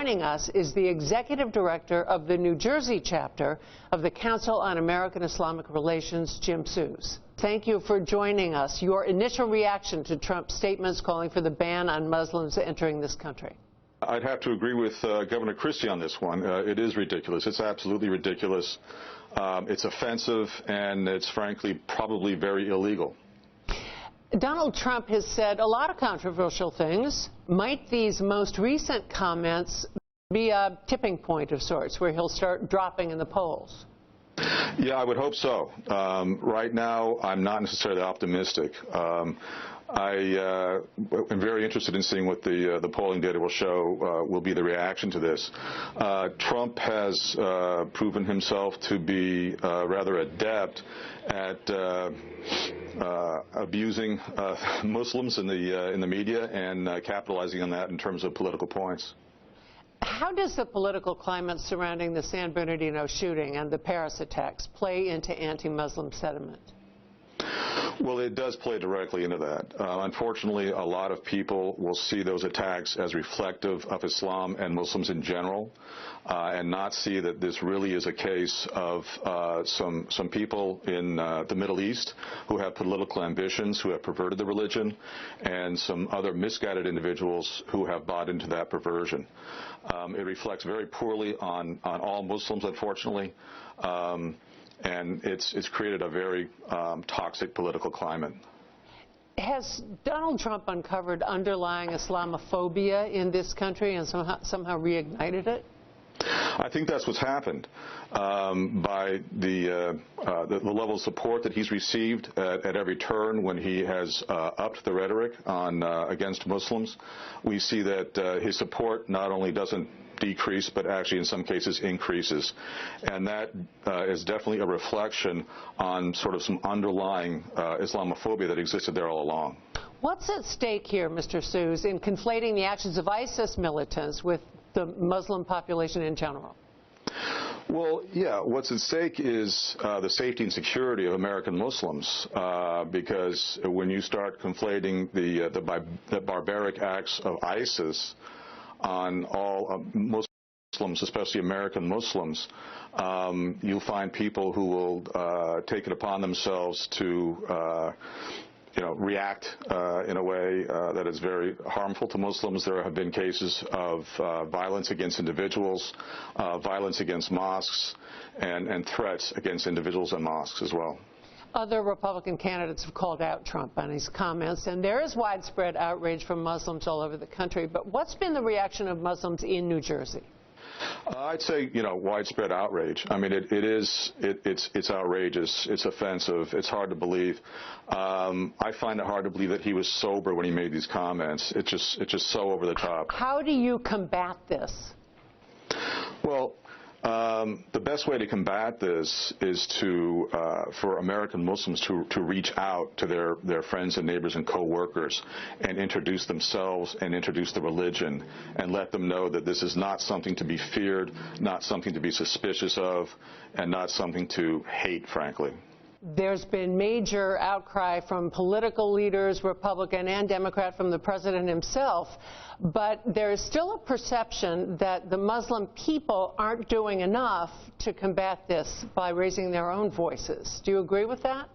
Joining us is the executive director of the New Jersey chapter of the Council on American Islamic Relations, Jim Seuss. Thank you for joining us. Your initial reaction to Trump's statements calling for the ban on Muslims entering this country? I'd have to agree with Governor Christie on this one. It is ridiculous. It's absolutely ridiculous. It's offensive, and it's frankly probably very illegal. Donald Trump has said a lot of controversial things. Might these most recent comments be a tipping point of sorts where he'll start dropping in the polls? Yeah, I would hope so. Right now, I'm not necessarily optimistic. I am very interested in seeing what the polling data will show will be the reaction to this. Trump has proven himself to be rather adept at abusing Muslims in the media and capitalizing on that in terms of political points. How does the political climate surrounding the San Bernardino shooting and the Paris attacks play into anti-Muslim sentiment? Well, it does play directly into that. Unfortunately, a lot of people will see those attacks as reflective of Islam and Muslims in general, and not see that this really is a case of some people in the Middle East who have political ambitions, who have perverted the religion, and some other misguided individuals who have bought into that perversion. It reflects very poorly on all Muslims, unfortunately. And it's created a very toxic political climate. Has Donald Trump uncovered underlying Islamophobia in this country and somehow reignited it? I think that's what's happened. By the level of support that he's received at every turn when he has upped the rhetoric against Muslims, we see that his support not only doesn't decrease, but actually in some cases increases. And that is definitely a reflection on sort of some underlying Islamophobia that existed there all along. What's at stake here, Mr. Seuss, in conflating the actions of ISIS militants with the Muslim population in general? Well, yeah, what's at stake is the safety and security of American Muslims, because when you start conflating the barbaric acts of ISIS on all Muslims, especially American Muslims, you'll find people who will take it upon themselves to react in a way that is very harmful to Muslims. There have been cases of violence against individuals, violence against mosques, and threats against individuals and mosques as well. Other Republican candidates have called out Trump on his comments, and there is widespread outrage from Muslims all over the country. But what's been the reaction of Muslims in New Jersey? I'd say, widespread outrage. I mean, it's outrageous. It's offensive. It's hard to believe. I find it hard to believe that he was sober when he made these comments. It's just so over the top. How do you combat this? Well, the best way to combat this is for American Muslims to reach out to their friends and neighbors and co-workers and introduce themselves and introduce the religion and let them know that this is not something to be feared, not something to be suspicious of, and not something to hate, frankly. There's been major outcry from political leaders, Republican and Democrat, from the president himself, but there is still a perception that the Muslim people aren't doing enough to combat this by raising their own voices. Do you agree with that?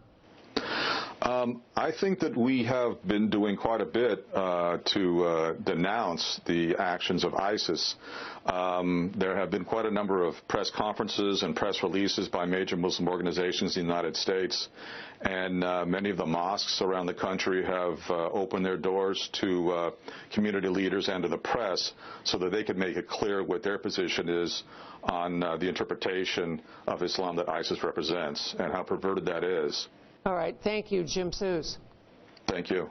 I think that we have been doing quite a bit to denounce the actions of ISIS. There have been quite a number of press conferences and press releases by major Muslim organizations in the United States, and many of the mosques around the country have opened their doors to community leaders and to the press so that they can make it clear what their position is on the interpretation of Islam that ISIS represents and how perverted that is. All right. Thank you, Jim Seuss. Thank you.